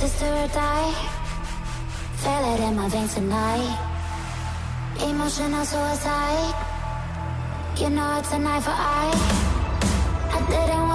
is do or die. Feel it in my veins tonight. Emotional suicide. You know it's an eye for eye. I didn't